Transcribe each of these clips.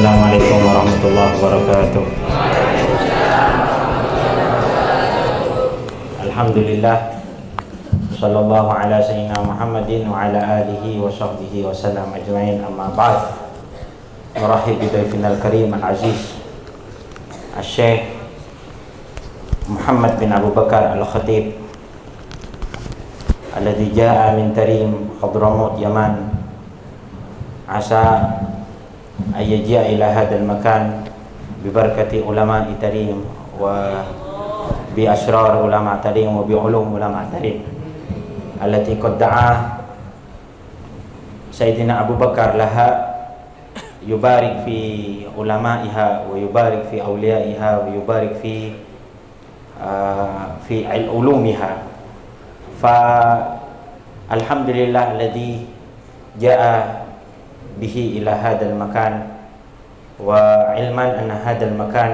Assalamualaikum warahmatullahi wabarakatuh. Alhamdulillah, sallallahu ala sayyidina Muhammadin wa ala alihi wa sahbihi wa sallam ajma'in, amma ba'd. Merahib bidayfinal karim al-aziz Al-Syekh Muhammad bin Abu Bakar Al-Khatib alladhi ja'a min Tarim Hadramut Yaman, asa ayyaji'a ila hadal makan bibarakati ulama'i Tarim wa bi asrar ulama' Tarim wa bi ulum ulama' Tarim allati qad da'a Sayyidina Abu Bakar laha yubarik fi ulama'iha wa yubarik fi awliya'iha wa yubarik fi ulumiha. Fa alhamdulillah alladhi ja'a bihi ila hadal makan wa ilman anna hadal makan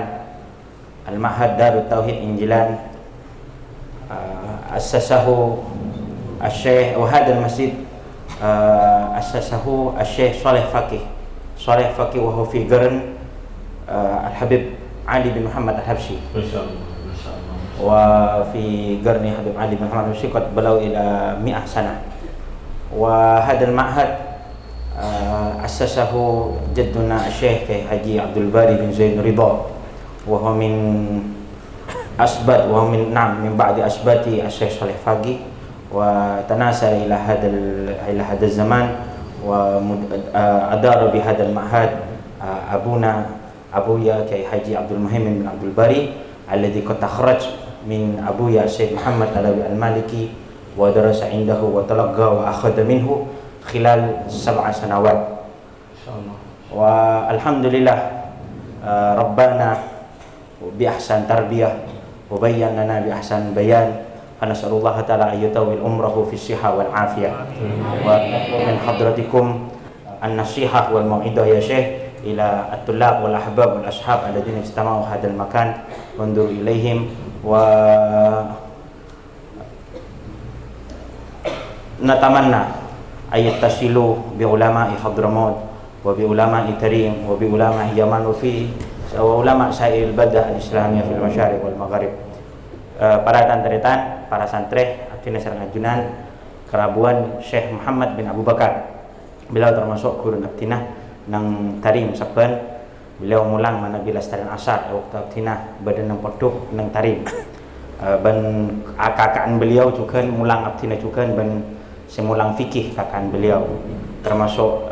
al-ma'had Darut Tauhid Injilan assasahu al-Syekh wa hadal masjid assasahu al-Syekh Saleh Faqih wa huwa fi Qarn al-Habib Ali bin Muhammad al-Habsyi wa fi Qarni Habib Ali bin Muhammad al-Habsyi qad balau ila 100 sana. Wa hadal ma'had assasahu jadduna Syekh Haji Abdul Bari bin Zaid Ridha wa huwa min asbat wa min ba'di asbati Syekh Saleh Faqih wa tanasara ila hadal zaman wa adara bi hadal ma'had abuya Haji Abdul Muhaimin bin Abdul Bari alladhi qad takhraj min abuya Syekh Muhammad Alawi Al-Maliki wa darasa indahu wa talaqqa wa akhadha minhu khilal 7 sanawat. Wa alhamdulillah rabbana bi ahsan tarbiyah wa bayyana lana bi ahsan bayan. Nasallallahu ta'ala ayyutawil umrahu fi sihah wal afiyah wa min hadratikum an-nasihah wal mau'idah ya Syekh ila at-tullab wal ahbab wal ashab alladziina istama'u hadal makan wanzur ilaihim wa natamanna ayat tasilu bi ulama'i Hadramut wa bi ulama'i Tarim wa bi ulama'i Yaman wa fi wa ulama' sa'il badah al-islamiyah fil masyariq wal maghrib. Para tantretan, para santri Abdina Sarang Ajunan kerabuan Syekh Muhammad bin Abu Bakar, beliau termasuk guru Abdina nang Tarim saban beliau mulang mana bila Lestarian Asar waktu Abdina badan nang podok nang Tarim ban kakaan beliau juga mulang Abdina juga ban semulang fikih kakaan beliau termasuk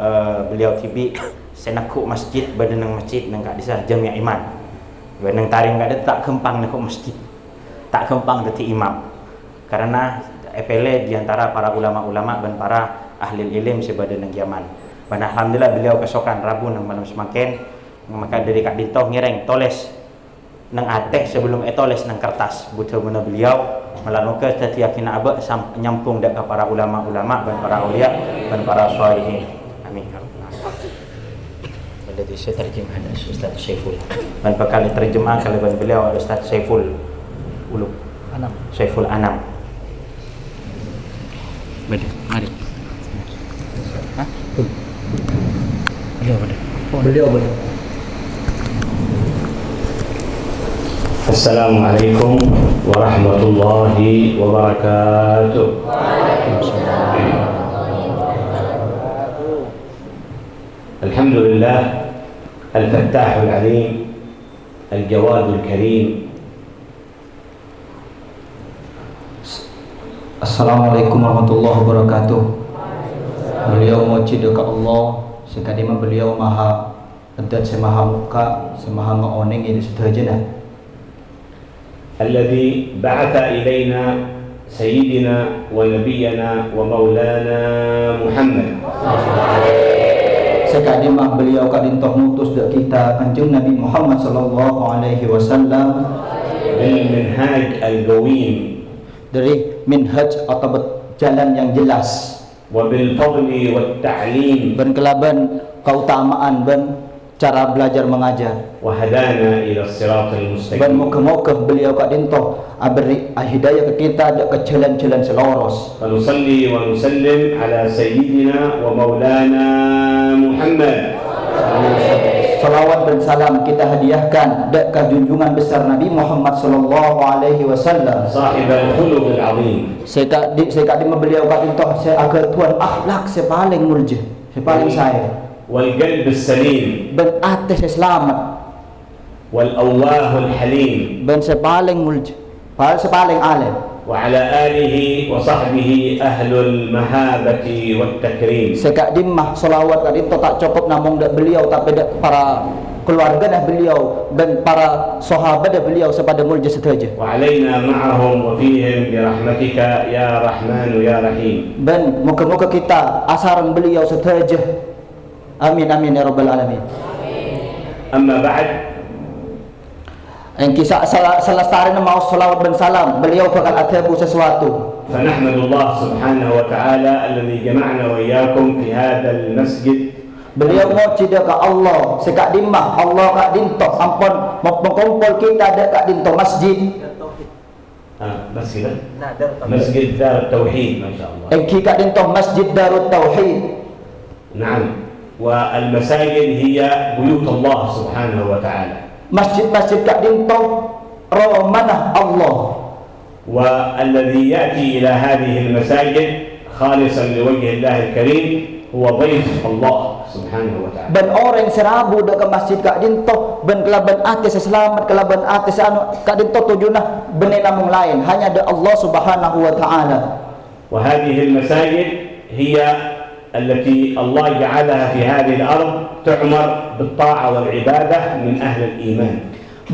beliau tibi senaku masjid badan nang masjid nang kak disah Jami' Iman badan nang Tarim kak ada tak gempang nak masjid tak gempang dadi imam karena epele diantara para ulama-ulama dan para ahli ilim sebadan nang Yaman. Dan alhamdulillah beliau kesokan Rabu nang malam semakin maka dari Kak Dintoh ngireng toles nang ateh sebelum toles nang kertas butuh mana beliau melanuka dadi yakina aba nyampung dak para ulama-ulama dan para aulia dan para sholihin. Amin. Jadi saya terjemah ada Ustaz Saiful dan bakal terjemah kalau beliau Ustaz Saiful Ulum Anam Saiful Anam. Mari. Hah? Beliau. Assalamualaikum warahmatullahi wabarakatuh. Alhamdulillah Al-Fattahul Alim Al-Jawadul Karim. Assalamualaikum warahmatullahi wabarakatuh. Beliau muji dekat Allah sekadima beliau maha adat semaha muka semaha maoning ini sederhana. Alladhi ba'atha ilaina sayyidina wa nabiyyana wa maulana Muhammad. Sekadima beliau kadintoh mutus dek kita kanjeng Nabi Muhammad sallallahu alaihi wasallam bil minhaj al-qawim, dari minhaj atau jalan yang jelas, wa bil fadli wat ta'lim, dan kelaban keutamaan dan cara belajar mengajar, wa hadana ila siratal dan mustaqim. moga-moga beliau kadintoh beri hidayah ke kita ke jalan-jalan seloros. Wa nusalli wa nusallim ala sayyidina wa maulana Muhammad salawat dan salam kita hadiahkan dekat junjungan besar Nabi Muhammad sallallahu alaihi wasallam. صاحب الخلق العظيم. Saya kata beliau kata toh saya agar tuan akhlak saya paling mulia, saya paling saya. والقلب السليم. Ben atas saya selamat. والأواه الحليم. Ben saya paling mulia, saya paling alim. وعلى آله وصحبه أهل المهابة والتكريم. Sekak dimah salawat kali itu tak cukup namun dak beliau tapi dak para keluarga dah beliau dan para sahabat dah beliau sepada mulia sahaja. وعلينا معهم وفيهم برحمتك يا رحمن يا رحيم. Dan moga-moga kita asarang beliau sahaja. Amin amin ya rabbal alamin. أما بعد Yang kisah salah starina mau salawat dan salam beliau bakal atabu sesuatu. فنحمد الله سبحانه وتعالى الذي جمعنا وإياكم في هذا المسجد. Beliau muji ke Allah sekak dimah Allah kak dinto ampun mengkumpul kita ada kak dinto masjid. مسجد مسجد دار التوحيد ما شاء الله. Engki kak dinto Masjid Darut Tauhid. نعم. والمساجد هي بيوت الله سبحانه وتعالى. Masjid-masjid kak dinto romanah Allah. والذي يأتي إلى هذه المساجد خالصا لوجه الله الكريم هو ضيف الله سبحانه وتعالى. Ben orang serabu dak ke masjid kak dinto ben kelaban atis selamat kelaban atis anu kak dinto tujuanah benih namung lain hanya ada Allah Subhanahu wa taala. وهذه المساجد هي التي الله جعلها في هذه الأرض تعمر بالطاعة والعبادة من أهل الإيمان.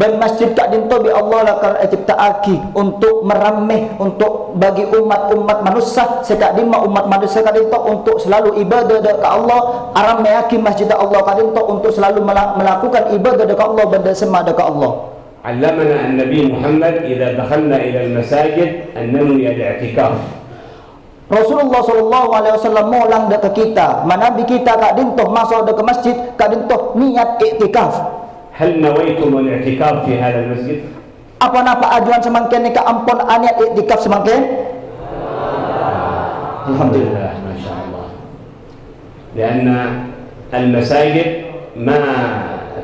Ben masjid kak dinto bi Allah lah kan ciptaaki untuk merameh untuk bagi umat-umat manusia sekak dima umat manusia kak dinto untuk selalu ibadah ke Allah arameaki masjid Allah kak dinto untuk selalu melakukan ibadah ke Allah benda semada ke Allah. علمنا النبي محمد إذا دخلنا إلى المساجد أن ننوي الاعتكاف. Rasulullah sallallahu alaihi wasallam molang dak ke kita, manabi kita kak dinto masuk dak ke masjid kak dinto niat iktikaf. هل نويتم الاعتكاف في هذا المسجد؟ Apa napa ajuan semangken ni ka ampun niat iktikaf semangken? Alhamdulillah, ما شاء الله. لأن المساجد ما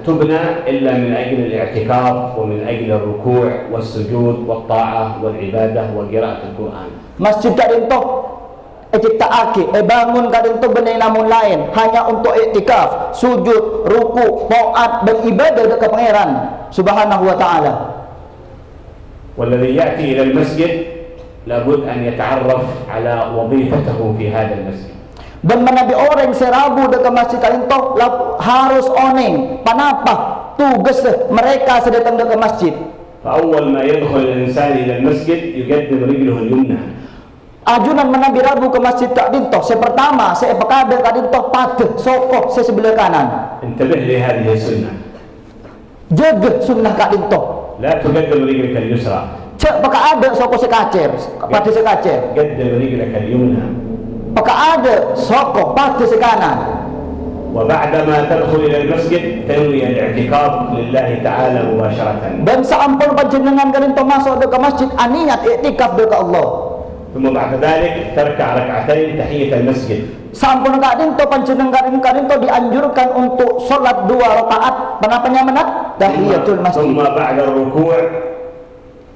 تبنى إلا من أجل الاعتكاف ومن أجل الركوع والسجود والطاعة والعبادة وقراءة القرآن. Masjid kak dinto ciptaaki bangun kak dinto benih namun lain hanya untuk iktikaf, sujud, ruku, taat dan ibadah dekat pangeran Subhanahu wa taala. والذي يأتي إلى المسجد لابد أن يتعرف على وظيفته في هذا المسجد. Dan menabi orang serabu dekat masjid kak dinto harus oning panapa tugas mereka sedatang dekat masjid. فأول ما يدخل الإنسان إلى المسجد يقدم رجله اليمنى. Ajunan menabi rabu ke masjid kak dinto pertama saya pekada kak dinto padah sokok saya sebelah kanan. انتبه لهذه السنة. Jaga sunnah kak dinto. لا تقدم رجلك اليسرى. Cek peka ada sokok sekacer pada sekacer. قدم رجلك اليمنى. Peka ada sokok pada sekanan. وبعدما تدخل إلى المسجد تنوي الاعتكاف لله تعالى مباشرة. Dan seampun panjenengan kak dinto masuk ke masjid aniat iktikaf dekat Allah. ثم بعد ذلك تركع ركعتين تحية المسجد. Sampun kak dinto panjenengan kak dinto dianjurkan untuk solat 2 rakaat penapanya menat tahiyatul masjid. ثم بعد الركوع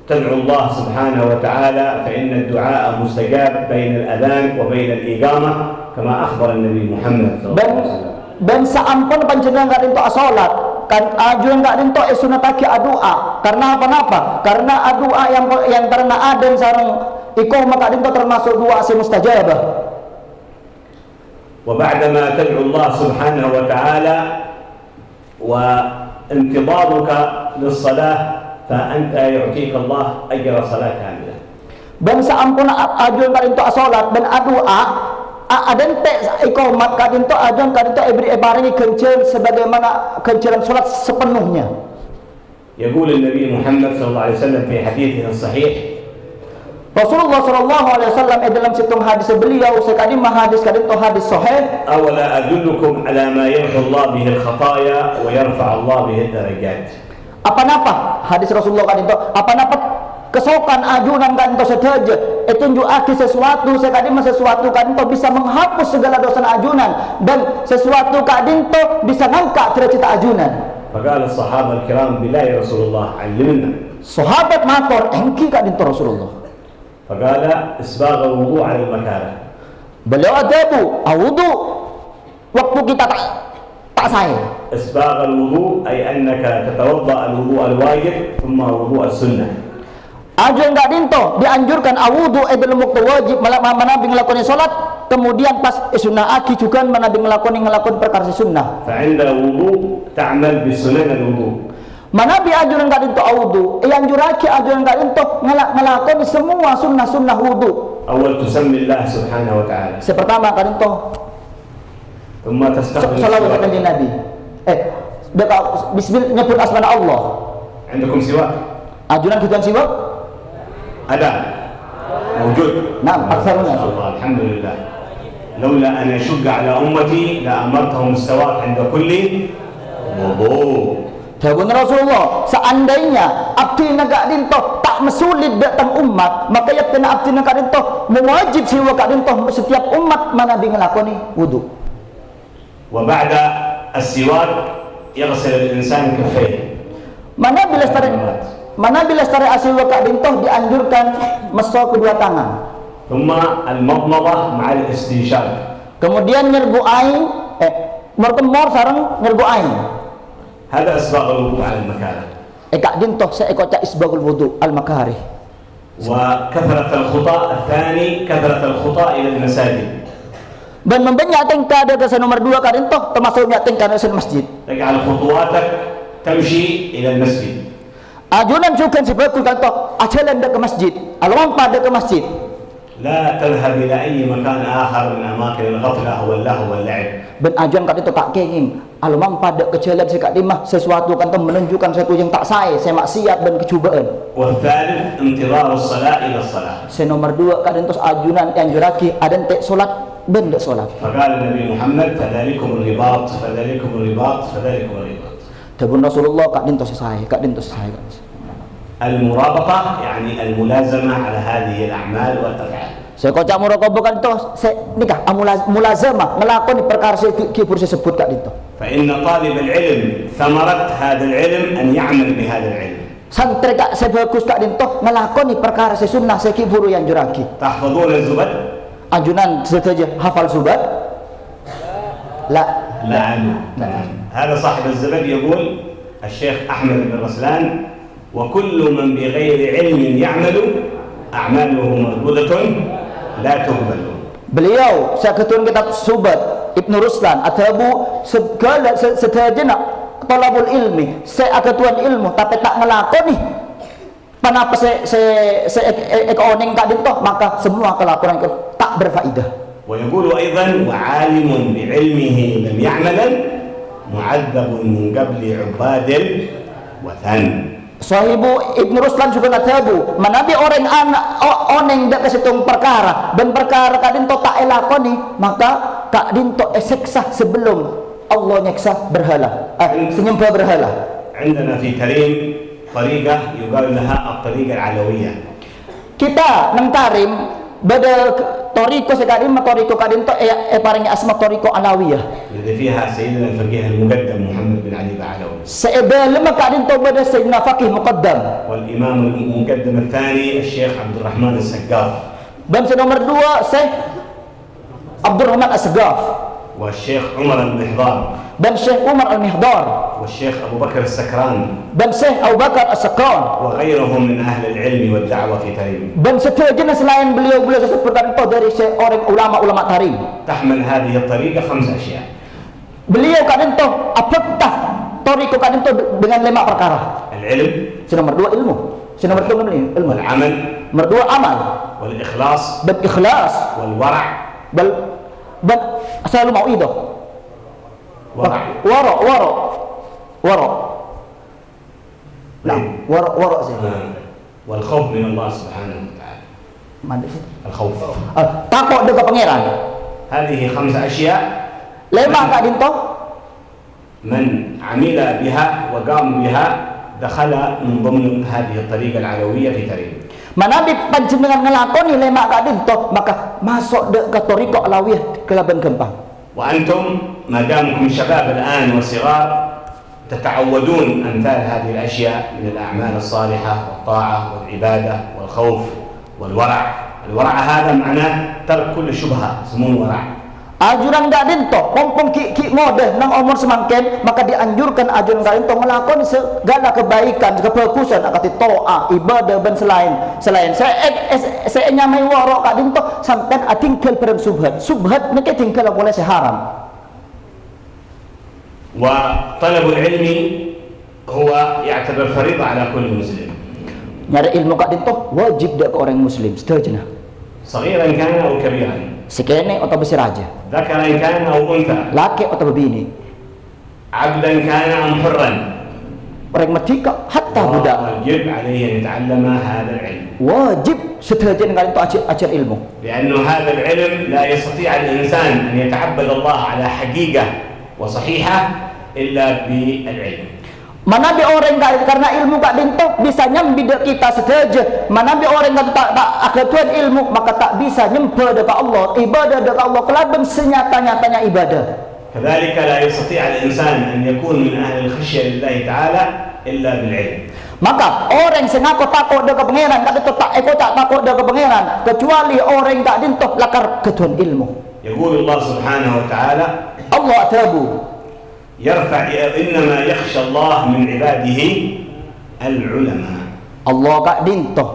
تدعو الله سبحانه وتعالى فإن الدعاء مستجاب بين الأذان وبين الإقامة كما أخبر النبي محمد صلى الله عليه وسلم. Dan seampun panjenengan kak dinto salat kan ajuan kak dinto sunatake doa karena apa-apa karena doa yang karena adan sareng iqamah kak dinto termasuk doa si mustajabah. وبعدما تدعو الله سبحانه وتعالى وانتظارك للصلاة فأنت يعطيك الله أجر صلاة كاملة. Dan seampun ajuan kak dinto salat dan doa adan te iqamat kak dinto ajuan kak dinto barengi kenceng sebagaimana kenceran salat sepenuhnya. يقول النبي محمد صلى الله عليه وسلم في حديثه الصحيح Rasulullah sallallahu alaihi wasallam dalam situng hadis beliau sekali hadis kadang hadis sahih. أولا أدلكم على ما يمحو الله به الخطايا ويرفع الله به الدرجات. Apa napa hadis Rasulullah kadang apa napa kesokan ajunan kan to saja tunjukake sesuatu sekadin sesuatu kan to bisa menghapus segala dosa ajunan dan sesuatu kadin to bisa ngangkat cita-cita ajunan. فقال الصحابة الكرام بالله يا رسول الله علمنا. Sahabat matur engki kadin to Rasulullah. فقال إسباغ الوضوء على المكاره. Beliau adabu wudu waktu kita tak sah. إسباغ الوضوء أي أنك تتوضأ الوضوء الواجب ثم وضوء السنة. Ajuan gak dinto dianjurkan awudu dalam waktu wajib manabi ngelakoni salat kemudian pas sunnah aki juga manabi ngelakoni perkara sunnah. فعند الوضوء تعمل بسنن الوضوء. Manabi ajuran gak dinto awudu anjurake ajuran gak dinto ngelakoni semua sunnah wudu. أول تسمي الله سبحانه وتعالى. Sepertama gak dinto ثم تستغفر salawat kanjeng Nabi. Bismillah nyebut asma Allah. عندكم سواك؟ Ajuran kita siwak? ada موجود. Nah, aksarnya. الله الحمد لله. لولا أن أشق على أمتي لأمرتهم السواك عند كل وضوء. Jawabun Rasulullah, seandainya abdi nagak dinto tak mesulit datang umat, maka yakna abdi nagak dinto mewajib siwa kak dinto setiap umat mana bi ngelakoni wudu. وبعد السواك يغسل الإنسان كفيه. Mana bila stare asiwa kak dinto dianjurkan mesok kedua tangan. ثم المضمضة مع الاستنشاق. Kemudian nyerbu aing, mertemor sareng nyerbu aing. هذا إسباغ الوضوء على المكاره. Kak dinto seekota isbagul wudu al makarih. وكثرة الخطأ الثاني كثرة الخطأ إلى المساجد. Dan membanyak tingkah ada dosa nomor 2 kak dinto termasuknya tingkah dosa masjid. تجعل خطواتك تمشي إلى المسجد. Ajunan juga seperti kata ajalan ke masjid, alaman pada ke masjid. لا تذهب إلى أي مكان آخر من أماكن الغفلة واللهو واللعب. Ben ajuan kat itu tak kenging, alaman pada ke jalan sekat dimah sesuatu kan menunjukkan sesuatu yang tak saya maksiat dan kecubaan. والثالث انتظار الصلاة إلى الصلاة. Nomor 2 kadang tos ajunan yang juraki ada tek solat ben dek solat. فقال النبي محمد فذلكم الرباط فذلكم الرباط فذلكم الرباط. Tabun Rasulullah kadang tos saya. المرابطة يعني الملازمة على هذه الأعمال والأفعال. Saya kocak muraqabah kan tos nikah mulazamah ngelakoni perkara kibur sebut kak dinto. فإن طالب العلم ثمرة هذا العلم أن يعمل بهذا العلم. Santri kak sebagus kak dinto ngelakoni perkara sunnah sekiburu yang juraki. تحفظون الزبد؟ Ajunan saja hafal subat? لا. هذا صاحب الزبد يقول الشيخ أحمد بن رسلان وكل من بغير علم يعمل أعماله مردودة لا تقبل. Beliau saya ketuan kitab Subat Ibnu Ruslan atau segala setajana talabul ilmi saya ketuan ilmu tapi tak ngelakoni kenapa saya ekoning kak dinto maka semua kelakuan itu tak berfaedah. ويقول أيضا وعالم بعلمه لم يعمل معذب من قبل عباد الوثن. Sahibu Ibnu Ruslan juga ngatabu manabi orang anak oneng dak kesetung perkara dan perkara kak dinto tak elakoni maka kak dinto eseksa sebelum Allah nyeksa berhala senyembah berhala. عندنا في تريم طريقة يقال لها الطريقة العلوية. Kita nang tarim bada toriko sekadim toriko kadin to paringnya asma toriko alawiyah. الذي فيها سيدنا الفقيه المقدم محمد بن علي العلوي. Seebel kadin to bada sayyidina faqih muqaddam. والإمام المقدم الثاني الشيخ عبد الرحمن السقاف. Dan nomor 2 Syekh Abdul Rahman As-Sagaf. والشيخ عمر المحضار. Dan Syekh Umar Al-Mihdar. والشيخ أبو بكر السكران. Dan Syekh Abu Bakar As-Sakran. وغيرهم من أهل العلم والدعوة في تريم. Dan seterusnya selain beliau sebutkan itu dari seorang ulama tarim. تحمل هذه الطريقة 5 أشياء. Beliau kadang to apakah toriko kadang to dengan 5 perkara. العلم. Nomor 2 ilmu. Nomor 3 ilmu. والعمل. Nomor 2 amal. والإخلاص. Dan ikhlas. والورع. Dan selalu mau itu. Waro. Nah, waro sih. والخوف من الله سبحانه وتعالى. Mana sih? الخوف. Takut dengan pangeran. هذه 5 أشياء. 5 kak dinto. من عمل بها وقام بها دخل من ضمن هذه الطريقة العلوية في تريم. Manabi panjenengan ngelakoni lemak kadin toh maka masuk dek ke tariqah alawiyah kelaban gempang. وأنتم ما دامكم شباب الآن وصغار تتعودون أمثال هذه الأشياء من الأعمال الصالحة والطاعة والعبادة والخوف والورع. الورع هذا معناه ترك كل شبهة، سموه ورع. Ajuran gadin toh pompong ki modeh nang umur semangken maka dianjurkan ajuran gadin toh ngelakoni segala kebaikan kebagusan akati toa ibadah dan selain saya nyamai warok gadin toh sampai tinggal perang subhat nake tinggal boleh seharam. وطلب العلم هو يعتبر فريضة على كل مسلم. Nyari ilmu gadin toh wajib dak ke orang muslim setuju. صغيرا كان أو كبيرا. Sekene atau besar aja. ذكرا كان أو أنثى. Laki atau bini. عبدا كان أم حرا. Orang merdeka hatta budak. واجب عليه أن يتعلم هذا العلم. Wajib setuju dengan itu ajar ilmu. لأنه هذا العلم لا يستطيع الإنسان أن يتعبد الله على حقيقة وصحيحة إلا بالعلم. Mana bi orang karena ilmu kak dintok bisa nyambi dek kita setuju. Mana bi orang tak aketuan ilmu maka tak bisa nyembah dekat Allah, ibadah dekat Allah kelaban senyata-nyatanya ibadah. كذلك لا يستطيع الإنسان أن يكون من أهل الخشية لله تعالى إلا بالعلم. Maka orang sing aku takut dekat pangeran tak itu tak takut dekat pangeran kecuali orang tak dintok lakar ketuan ilmu. يقول الله سبحانه وتعالى Allah tabu يرفع إنما يخشى الله من عباده العلماء. Allah kak dintok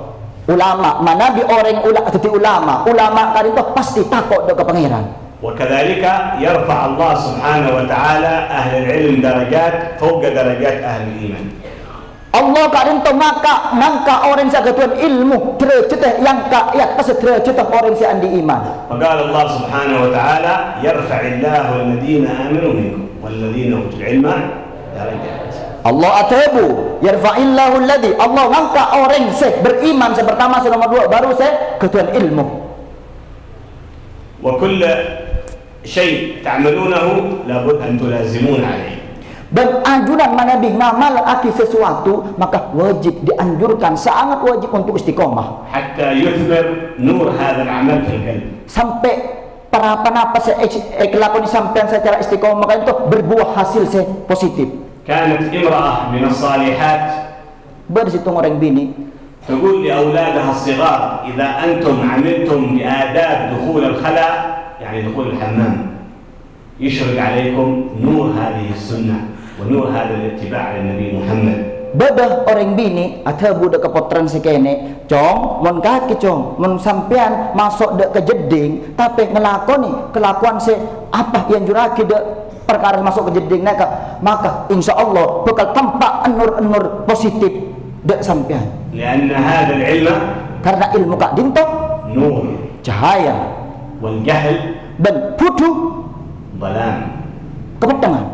ulama mana bi orang ulama kak dintok pasti takut dekat pangeran. وكذلك يرفع الله سبحانه وتعالى أهل العلم درجات فوق درجات أهل الإيمان. Allah kadang maka orang yang ketuan ilmu derajat yang ya pas derajat orang yang di iman. فقال الله سبحانه وتعالى يرفع الله الذين آمنوا منكم والذين أوتوا العلم درجات. Allah atabu yarfa'illahu alladhi Allah ngangkat orang yang beriman pertama nomor 2 baru saya ketuan ilmu. وكل شيء تعملونه لابد أن تلازمون عليه. Dan anjuran manabi ngamal aki sesuatu maka wajib dianjurkan sangat wajib untuk istiqomah. حتى يثمر نور هذا العمل في القلب. Sampai para penapas kelakon sampean secara istiqomah itu berbuah hasil positif. كانت امرأة من الصالحات bersitung orang bini تقول لأولادها الصغار إذا أنتم عملتم بآداب دخول الخلاء يعني دخول الحمام يشرق عليكم نور هذه السنة ونور هذا الاتباع للنبي محمد. Babah orang bini atau budak kepotran sekene cong mon kaki cong mon sampean masuk dek ke jeding tapi ngelakoni kelakuan apa yang juraki dek perkara masuk ke jeding maka insya Allah bakal tampak enur positif dek sampean. لأن هذا العلم karena ilmu kak dintok نور cahaya والجهل dan bodoh ظلام. kepetangan.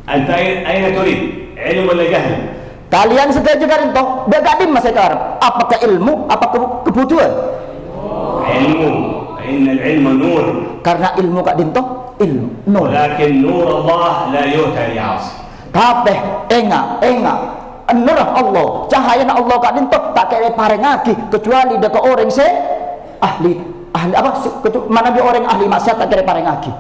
أنت أين تريد علم ولا جهل؟ Kalian setuju kan toh? Begadim masa sekarang. Apakah ilmu? Apakah kebutuhan? علم. فإن العلم نور. Karena ilmu kak dinto ilmu nur. ولكن نور الله لا يؤتى لعاصي. Tapi enggak nur Allah, cahaya Allah kak dinto tak kaya parengaki kecuali dekat orang ahli apa? Mana dia orang ahli maksiat tak kaya parengaki.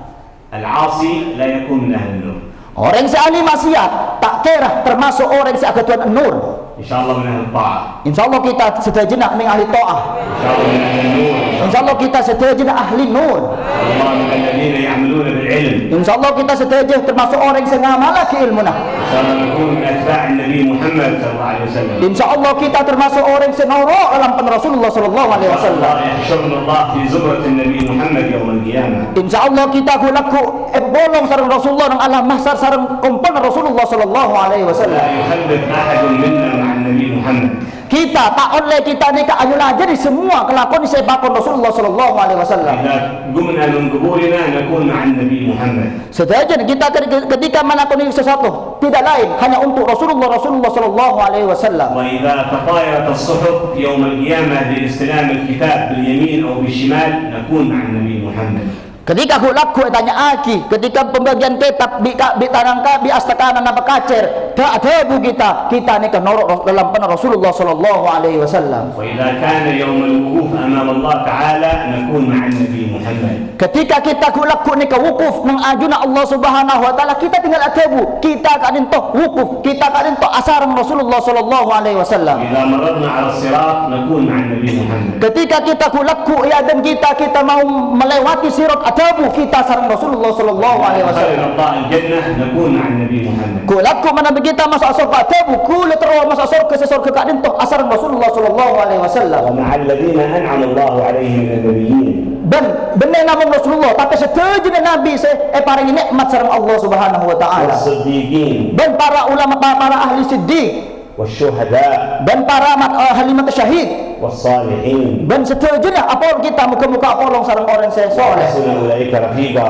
العاصي لا يكون من أهل النور. Orang ahli maksiat tak kira termasuk orang ketuan nur. إن شاء الله من أهل الطاعة. Insyaallah kita setuju min ahli taah. إن شاء الله من أهل النور. Insyaallah kita setuju ahli nur. الله من الذين يعملون بالعلم. Insyaallah kita setuju termasuk orang yang ngamal ke ilmuna. إن شاء الله نكون من أتباع النبي محمد صلى الله عليه وسلم. Insyaallah kita termasuk orang yang nurut dalam Rasulullah sallallahu alaihi wasallam. يحشرنا الله في زمرة النبي محمد يوم القيامة. Insyaallah kita gulaku bolong sareng Rasulullah nang alam mahsyar sareng kumpul Rasulullah sallallahu alaihi لا wasallam. يخلف أحد منا مع النبي محمد. Kita tak oleh kita ni ayolah jadi semua kelakuan disebabkan Rasulullah sallallahu alaihi wasallam. إذا قمنا من قبورنا نكون مع النبي محمد. Setuju kita ketika melakukan sesuatu tidak lain hanya untuk Rasulullah sallallahu alaihi wasallam. وإذا تطايرت الصحف يوم القيامة لاستلام الكتاب باليمين أو بالشمال نكون مع النبي محمد. Ketika laku tanya aki, ketika pembagian kitab di tarangka di astakanan apa kacer, tak ada bu kita ni kan norok dalam panah Rasulullah sallallahu alaihi wasallam. وإذا كان يوم الوقوف أمام الله تعالى نكون مع النبي محمد. Ketika kita laku ni ka wukuf nang ajuna Allah Subhanahu wa taala, kita tinggal atabu, kita kadin to wukuf, kita kadin to asarang Rasulullah sallallahu alaihi wasallam. إذا مررنا على الصراط نكون مع النبي محمد. Ketika kita laku ya dan kita mau melewati sirat atabu, kita sarang Rasulullah sallallahu alaihi wasallam. الله الجنة نكون مع النبي محمد. Laku mana kita masuk surga atabu, kula terus masuk surga kadin to asarang Rasulullah sallallahu alaihi wasallam. ومع الذين أنعم الله عليهم من النبيين. Dan benar nama Rasulullah, tapi setuju dengan Nabi paling nikmat sareng Allah Subhanahu wa taala. والصديقين. Dan para ulama, para ahli siddiq, والشهداء. dan para ahli mata syahid, والصالحين. dan setujunya apa kita muka-muka apolong sareng orang saya soleh. وحسن أولئك رفيقا.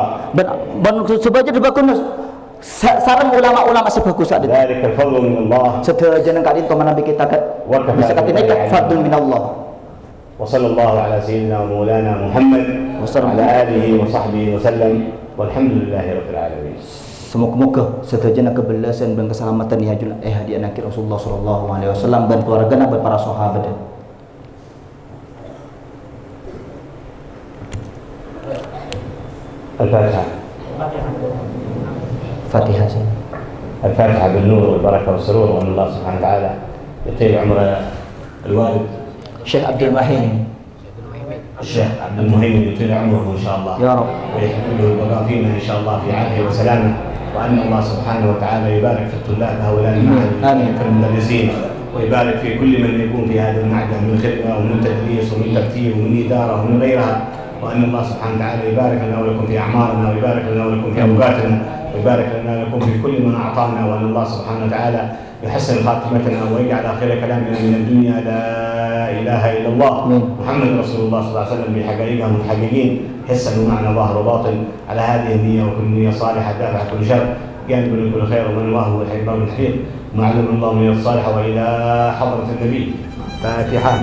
Dan sebagai dibakunus sareng ulama-ulama sebagus ada. ذلك الفضل من الله. Setuju dengan kadin to Nabi kita bisa katinaikan fadl min Allah. وصلى الله على سيدنا ومولانا محمد وعلى آله وصحبه وسلم والحمد لله رب العالمين. Semoga setuju dengan kebelasan dan keselamatan hadiah nakir Rasulullah sallallahu alaihi wasallam dan keluarganya dan para sahabat. الفاتحة. Fatihah. الفاتحة بالنور والبركة والسرور وأن الله سبحانه وتعالى يطيل عمر الوالد Syekh Abdul Wahid. الشيخ عبد المهيمن يطيل عمره ان شاء الله يا رب ويحمله البقاء فينا ان شاء الله في عافيه وسلامه وان الله سبحانه وتعالى يبارك في الطلاب هؤلاء المعهد في المدرسين ويبارك في كل من يكون في هذا المعهد من خدمه ومن تدريس ومن ترتيب ومن اداره ومن غيرها وان الله سبحانه وتعالى يبارك لنا ولكم في اعمارنا ويبارك لنا ولكم في اوقاتنا ويبارك لنا ولكم في كل ما اعطانا وان الله سبحانه وتعالى يحسن خاتمتنا ويجعل اخر كلامنا من الدنيا لا اله الا الله محمد رسول الله صلى الله عليه وسلم بحقائقها متحققين حسا ومعنى ظاهر وباطن على هذه النيه وكل نيه صالحه دافع كل شر جانب من كل خير ومن الله هو الحكمه والحكيم معلم الله من الصالحه والى حضره النبي فاتحه.